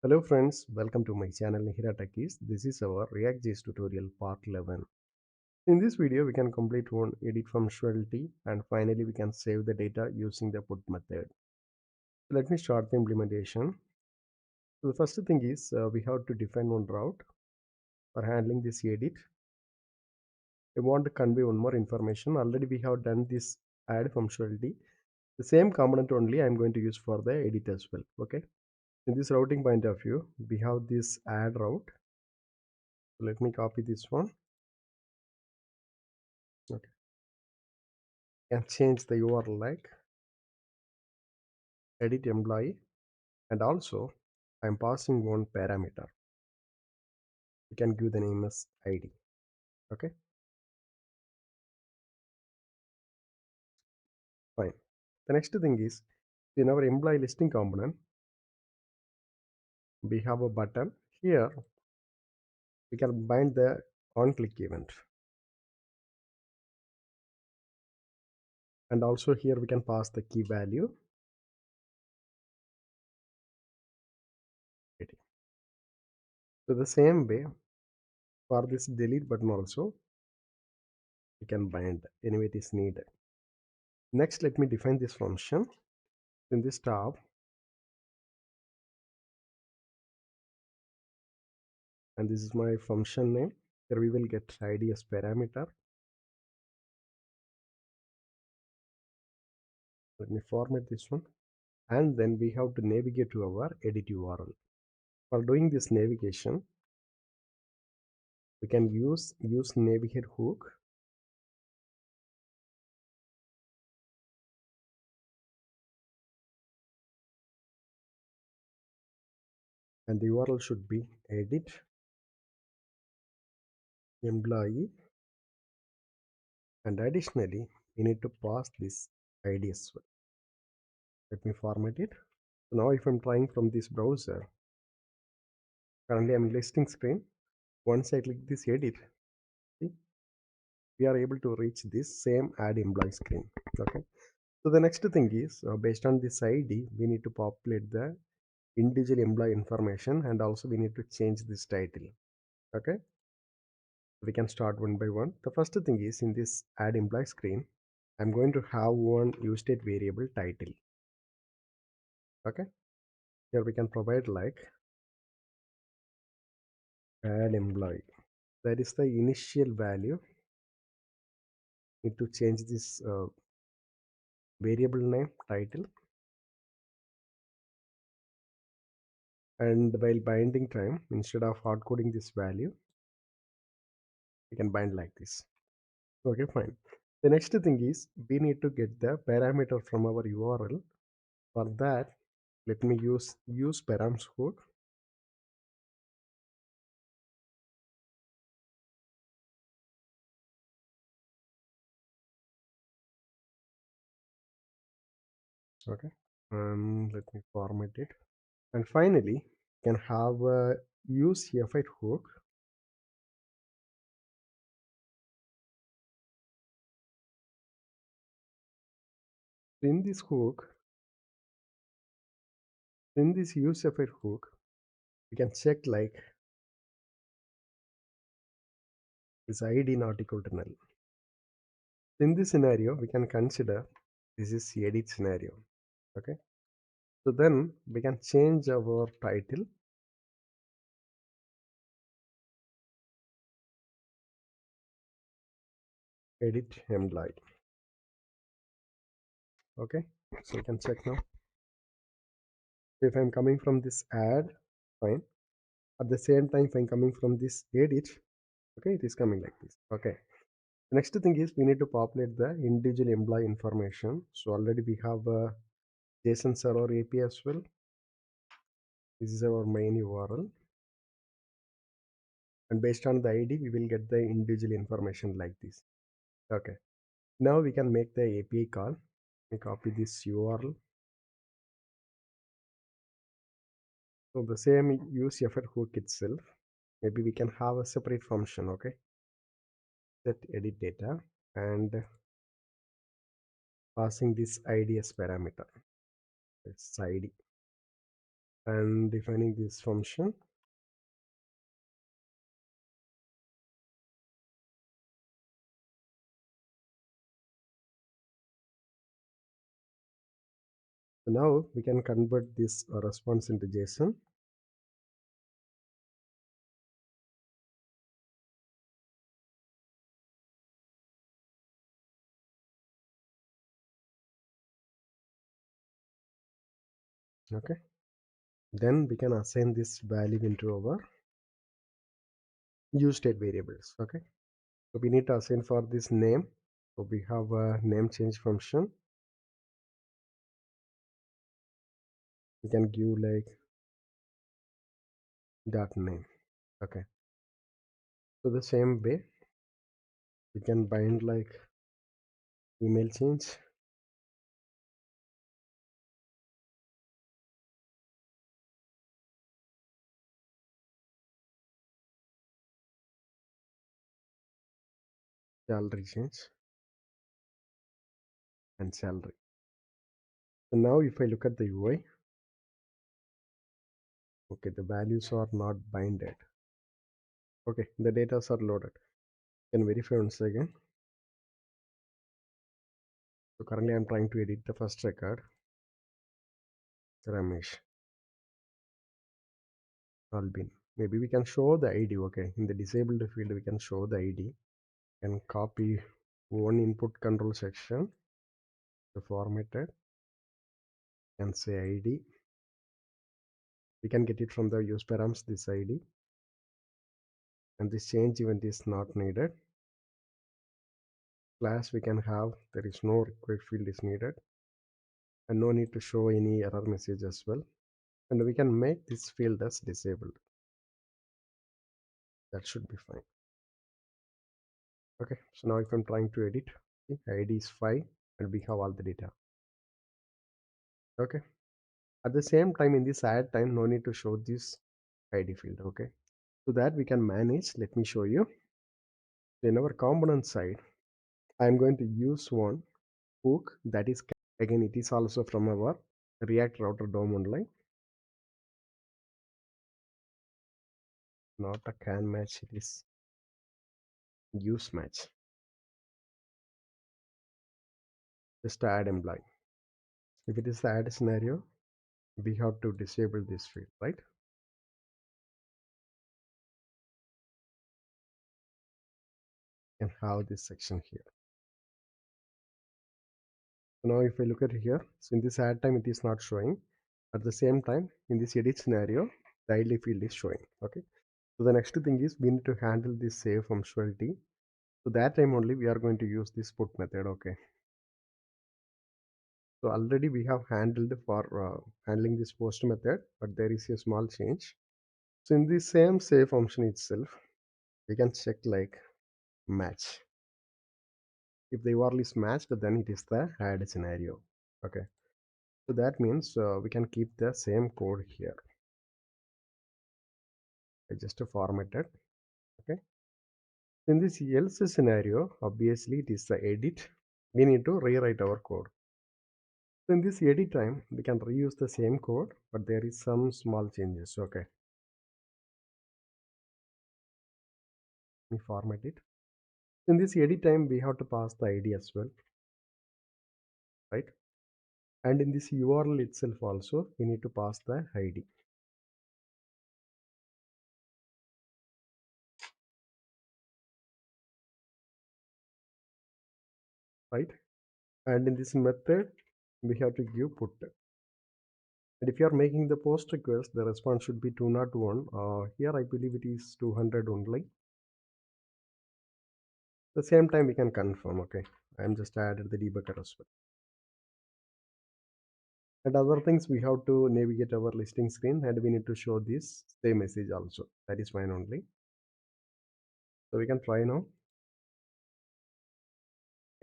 Hello friends, welcome to my channel Nihira Techies. This is our React.js tutorial part 11. In this video, we can complete one edit functionality and finally we can save the data using the put method. Let me start the implementation. So the first thing is we have to define one route for handling this edit. I want to convey one more information. Already we have done this add functionality. The same component only I am going to use for the edit as well. Okay. In this routing point of view, we have this add route. So let me copy this one. Okay. And change the URL like edit employee, and also I'm passing one parameter. You can give the name as ID. Okay, fine. The next thing is in our employee listing component, we have a button here. We can bind the on click event, and also here we can pass the key value. So the same way for this delete button also we can bind anyway it is needed. Next, let me define this function in this tab, and this is my function name. Here we will get ID as parameter. Let me format this one, and then we have to navigate to our edit URL. For doing this navigation, we can use navigate hook, and the URL should be edit employee, and additionally we need to pass this ID as well. Let me format it. So now if I'm trying from this browser, currently I'm in listing screen. Once I click this edit, see, we are able to reach this same add employee screen. Okay, so the next thing is based on this ID we need to populate the individual employee information, and also we need to change this title. Okay, we can start one by one. The first thing is in this add employee screen, I'm going to have one use state variable title. Okay, here we can provide like add employee. That is the initial value. Need to change this variable name title, and while binding time, instead of hard coding this value, we can bind like this. Okay, fine. The next thing is we need to get the parameter from our URL. For that, let me use params hook. Okay, let me format it. And finally, can have a use fi hook. In this hook, in this use fi hook, we can check like is ID not equal to null. In this scenario, we can consider this is edit scenario. Okay, so then we can change our title. Edit employee. Okay, so we can check now. If I'm coming from this add, fine. At the same time, if I'm coming from this edit, okay, it is coming like this. Okay, the next thing is we need to populate the individual employee information. So already we have a JSON server API as well. This is our main URL, and based on the ID we will get the individual information like this. Okay, now we can make the API call. We copy this URL. So the same use effort hook itself. Maybe we can have a separate function. Okay, set edit data and passing this ID as parameter. It's ID, and defining this function. So now we can convert this response into JSON. Okay, then we can assign this value into our use state variables. Okay, so we need to assign for this name. So we have a name change function. We can give like that name. Okay, so the same way we can bind like email change, salary change, and salary. So now if I look at the UI, okay, the values are not binded. Okay, the data are loaded. Can verify once again. So currently I'm trying to edit the first record, Ramesh Albin. Maybe we can show the ID. Okay, in the disabled field we can show the ID. Can copy one input control section to format it and say ID. We can get it from the use params this ID, and this change event is not needed. Class we can have there is no required field is needed, and no need to show any error message as well. And we can make this field as disabled. That should be fine. Okay, so now if I'm trying to edit, ID is 5 and we have all the data. Okay, at the same time in this add time no need to show this ID field. Okay, so that we can manage, let me show you. In our component side I'm going to use one hook that is, again it is also from our React router DOM only, not a can match, it is use match. Just add employee. If it is the add scenario, we have to disable this field, right? And have this section here. So now if I look at here, so in this add time it is not showing. At the same time in this edit scenario the ID field is showing. Okay, so the next thing is we need to handle this save functionality. So that time only we are going to use this put method. Okay, so already we have handled for handling this post method, but there is a small change. So in the same save function itself we can check like match. If the URL is matched, then it is the add scenario. Okay, so that means we can keep the same code here. I just formatted. Okay, in this else scenario obviously it is the edit, we need to rewrite our code. So in this edit time we can reuse the same code, but there is some small changes. Okay, let me format it. In this edit time we have to pass the ID as well, right? And in this URL itself also we need to pass the ID, right? And in this method we have to give put. And if you are making the post request, the response should be 201. Here I believe it is 200 only. The same time we can confirm. Okay, I am just added the debugger as well. And other things we have to navigate our listing screen, and we need to show this same message also. That is fine only. So we can try now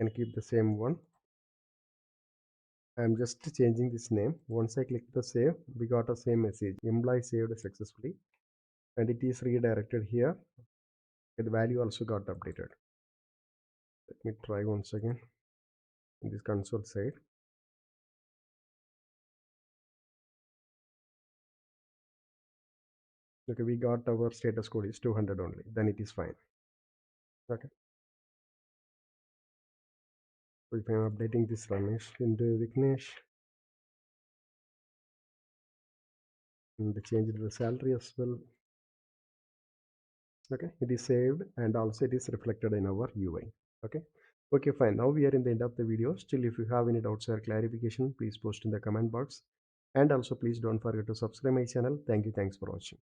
and keep the same one. I am just changing this name. Once I click the save, we got a same message. Employee saved successfully, and it is redirected here. The value also got updated. Let me try once again in this console side. Okay, we got our status code is 200 only, then it is fine. Okay, so if I'm updating this Ramesh into Vignesh and change the salary as well. Okay, it is saved and also it is reflected in our UI. Okay, okay, fine. Now we are in the end of the video. Still, if you have any doubts or clarification, please post in the comment box, and also please don't forget to subscribe my channel. Thank you. Thanks for watching.